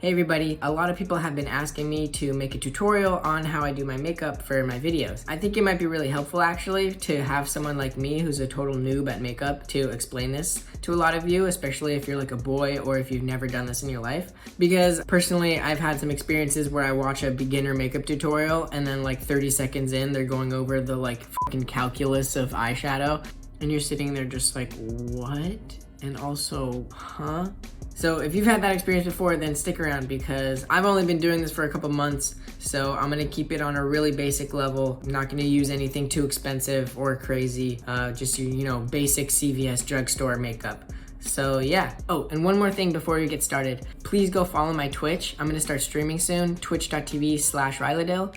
Hey everybody, a lot of people have been asking me to make a tutorial on how I do my makeup for my videos. I think it might be really helpful actually to have someone like me who's a total noob at makeup to explain this to a lot of you, especially if you're like a boy or if you've never done this in your life. Because personally, I've had some experiences where I watch a beginner makeup tutorial and then like 30 seconds in, they're going over the like fucking calculus of eyeshadow and you're sitting there just like, what? And also, huh? So if you've had that experience before, then stick around because I've only been doing this for a couple months, so I'm gonna keep it on a really basic level. I'm not gonna use anything too expensive or crazy, just you know, basic CVS drugstore makeup. So yeah. Oh, and one more thing before we get started. Please go follow my Twitch. I'm gonna start streaming soon, twitch.tv/Ryladale.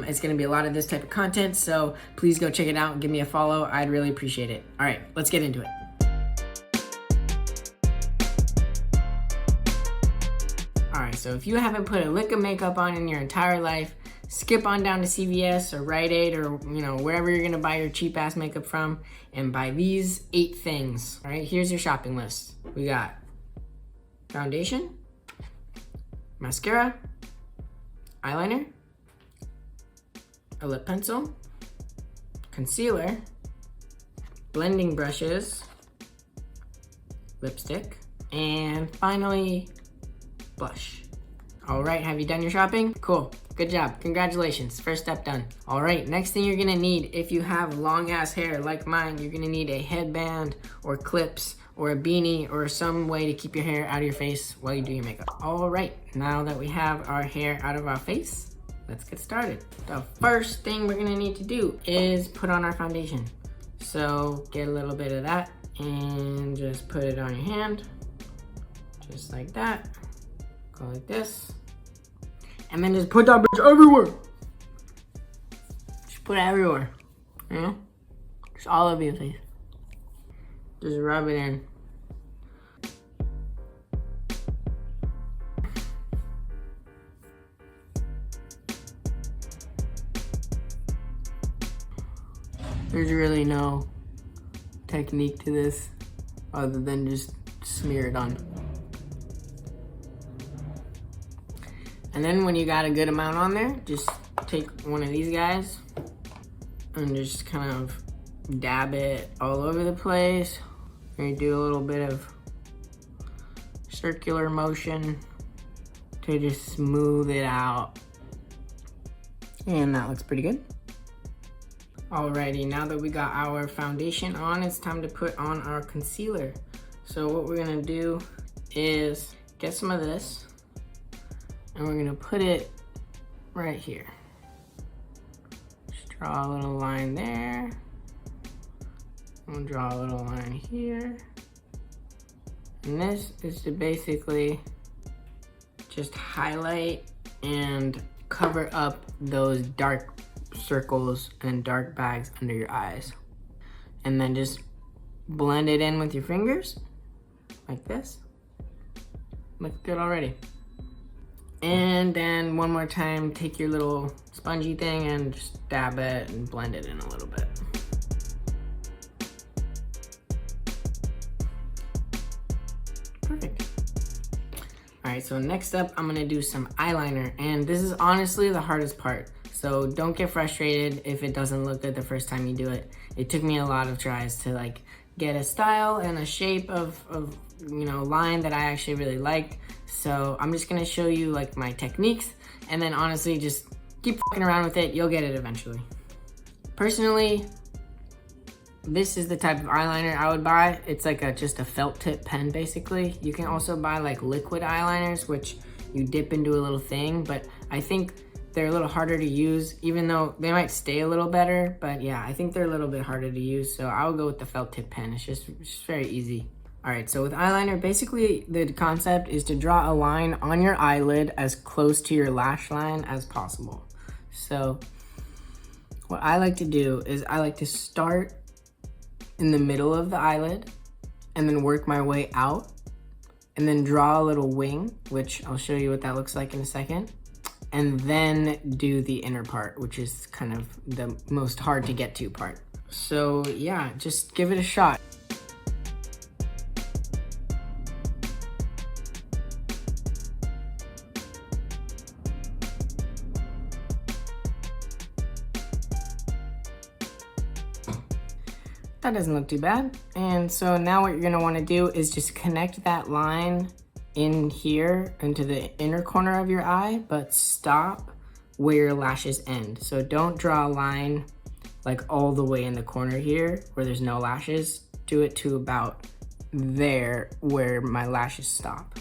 It's gonna be a lot of this type of content, so please go check it out and give me a follow. I'd really appreciate it. All right, let's get into it. Alright, so if you haven't put a lick of makeup on in your entire life, skip on down to CVS or Rite Aid or, you know, wherever you're gonna buy your cheap ass makeup from and buy these 8 things. Alright, here's your shopping list. We got foundation, mascara, eyeliner, a lip pencil, concealer, blending brushes, lipstick, and finally, blush. All right, have you done your shopping? Cool, good job, congratulations, first step done. All right, next thing you're gonna need, if you have long ass hair like mine, you're gonna need a headband or clips or a beanie or some way to keep your hair out of your face while you do your makeup. All right, now that we have our hair out of our face, let's get started. The first thing we're gonna need to do is put on our foundation. So get a little bit of that and just put it on your hand, just like that. Go like this. And then just put that bitch everywhere. Just put it everywhere. You know? Just all over your face. Just rub it in. There's really no technique to this other than just smear it on. And then when you got a good amount on there, just take one of these guys and just kind of dab it all over the place. And do a little bit of circular motion to just smooth it out. And that looks pretty good. Alrighty, now that we got our foundation on, it's time to put on our concealer. So what we're gonna do is get some of this, and we're gonna put it right here. Just draw a little line there. We'll draw a little line here. And this is to basically just highlight and cover up those dark circles and dark bags under your eyes. And then just blend it in with your fingers, like this. Looks good already. And then one more time, take your little spongy thing and just dab it and blend it in a little bit. Perfect. All right, so next up, I'm gonna do some eyeliner. And this is honestly the hardest part. So don't get frustrated if it doesn't look good the first time you do it. It took me a lot of tries to like get a style and a shape of you know, line that I actually really liked. So I'm just gonna show you like my techniques and then honestly just keep fucking around with it. You'll get it eventually. Personally, this is the type of eyeliner I would buy. It's like just a felt tip pen basically. You can also buy like liquid eyeliners, which you dip into a little thing, but I think they're a little harder to use, even though they might stay a little better, but yeah, I think they're a little bit harder to use, so I would go with the felt tip pen. It's just very easy. All right, so with eyeliner, basically the concept is to draw a line on your eyelid as close to your lash line as possible. So what I like to do is I like to start in the middle of the eyelid and then work my way out and then draw a little wing, which I'll show you what that looks like in a second. And then do the inner part, which is kind of the most hard to get to part. So yeah, just give it a shot. That doesn't look too bad. And so now what you're gonna wanna do is just connect that line in here into the inner corner of your eye, but stop where your lashes end. So don't draw a line like all the way in the corner here where there's no lashes. Do it to about there where my lashes stop.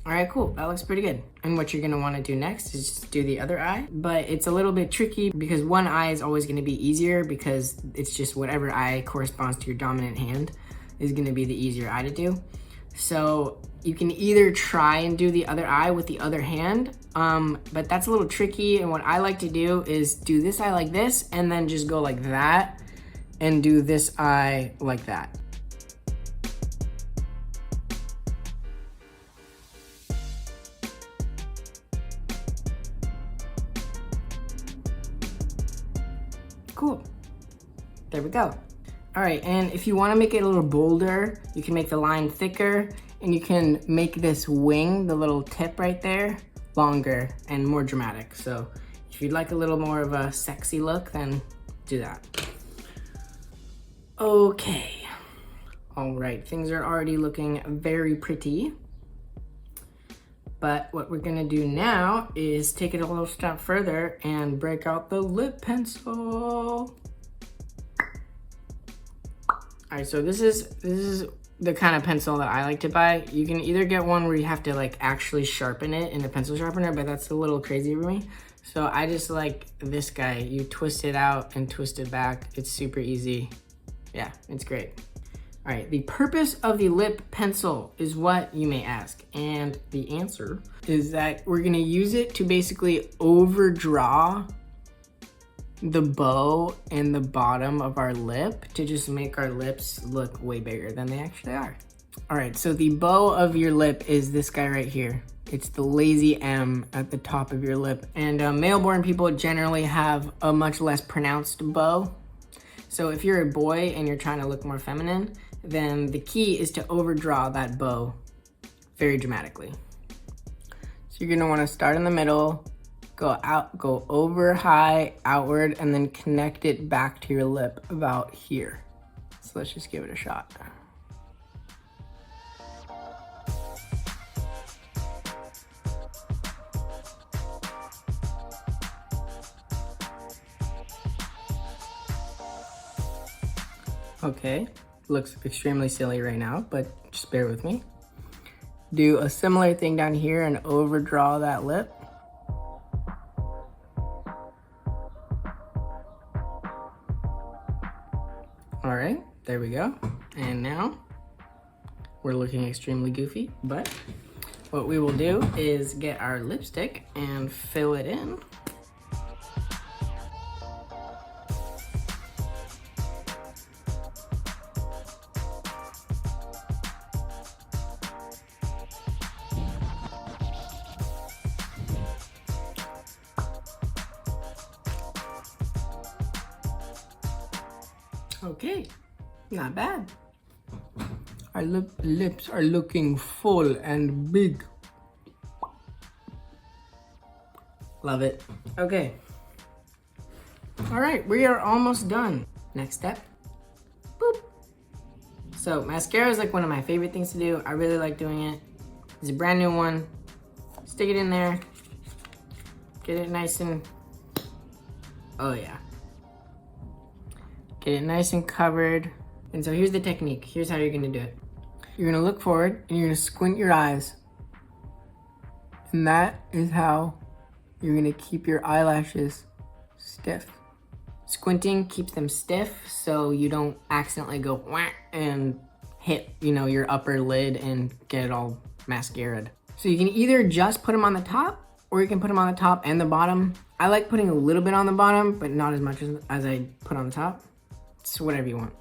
All right, cool, that looks pretty good. And what you're gonna wanna do next is just do the other eye, but it's a little bit tricky because one eye is always gonna be easier because it's just whatever eye corresponds to your dominant hand is gonna be the easier eye to do. So you can either try and do the other eye with the other hand, but that's a little tricky. And what I like to do is do this eye like this and then just go like that and do this eye like that. Cool, there we go. All right, and if you wanna make it a little bolder, you can make the line thicker and you can make this wing, the little tip right there, longer and more dramatic. So if you'd like a little more of a sexy look, then do that. Okay, all right, things are already looking very pretty. But what we're gonna do now is take it a little step further and break out the lip pencil. All right, so this is the kind of pencil that I like to buy. You can either get one where you have to like actually sharpen it in a pencil sharpener, but that's a little crazy for me. So I just like this guy. You twist it out and twist it back. It's super easy. Yeah, it's great. All right, the purpose of the lip pencil is what you may ask. And the answer is that we're gonna use it to basically overdraw the bow and the bottom of our lip to just make our lips look way bigger than they actually are. All right, so the bow of your lip is this guy right here. It's the lazy M at the top of your lip. And male-born people generally have a much less pronounced bow. So if you're a boy and you're trying to look more feminine, then the key is to overdraw that bow very dramatically. So you're gonna wanna start in the middle, go out, go over high, outward, and then connect it back to your lip about here. So let's just give it a shot. Okay, looks extremely silly right now, but just bear with me. Do a similar thing down here and overdraw that lip. All right, there we go. And now we're looking extremely goofy, but what we will do is get our lipstick and fill it in. Okay, not bad. Our lips are looking full and big. Love it. Okay. All right, we are almost done. Next step, boop. So mascara is like one of my favorite things to do. I really like doing it. It's a brand new one. Stick it in there. Get it nice and, oh yeah. Get it nice and covered. And so here's the technique. Here's how you're gonna do it. You're gonna look forward and you're gonna squint your eyes. And that is how you're gonna keep your eyelashes stiff. Squinting keeps them stiff so you don't accidentally go whack and hit, your upper lid and get it all mascaraed. So you can either just put them on the top or you can put them on the top and the bottom. I like putting a little bit on the bottom, but not as much as I put on the top. It's whatever you want.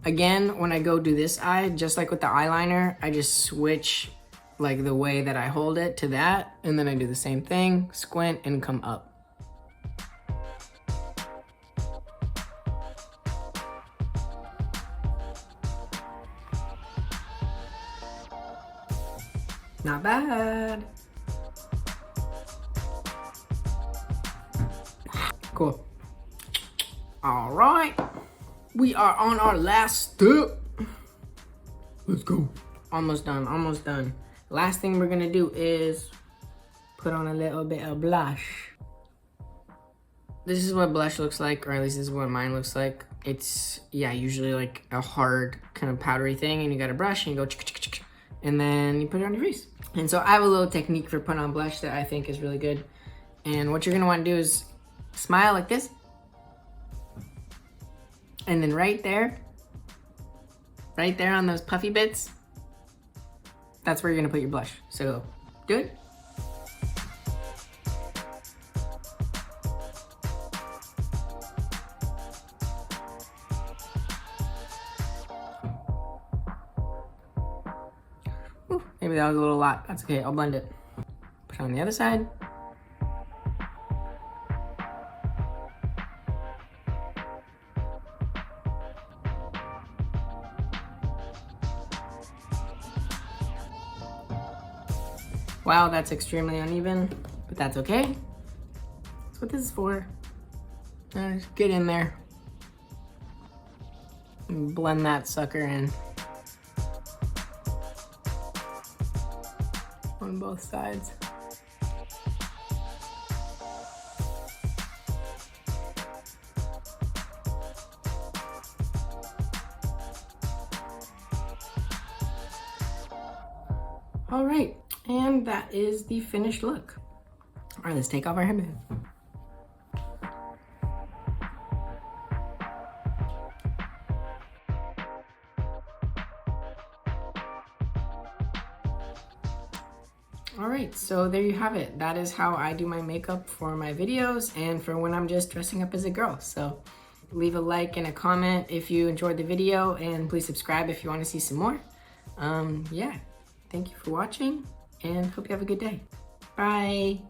Again, when I go do this eye, just like with the eyeliner, I just switch like the way that I hold it to that, and then I do the same thing, squint and come up. Not bad. Cool. All right. We are on our last step. Let's go. Almost done, almost done. Last thing we're gonna do is put on a little bit of blush. This is what blush looks like, or at least this is what mine looks like. It's, yeah, usually like a hard kind of powdery thing, and you got a brush and you go and then you put it on your face. And so I have a little technique for putting on blush that I think is really good. And what you're gonna wanna do is smile like this. And then right there on those puffy bits, that's where you're gonna put your blush. So do it. Ooh, maybe that was a little lot. That's okay, I'll blend it. Put it on the other side. Wow, that's extremely uneven, but that's okay. That's what this is for. Just get in there and blend that sucker in on both sides. All right, and that is the finished look. All right, let's take off our headband. All right, so there you have it. That is how I do my makeup for my videos and for when I'm just dressing up as a girl. So leave a like and a comment if you enjoyed the video, and please subscribe if you want to see some more. Yeah, thank you for watching and hope you have a good day. Bye.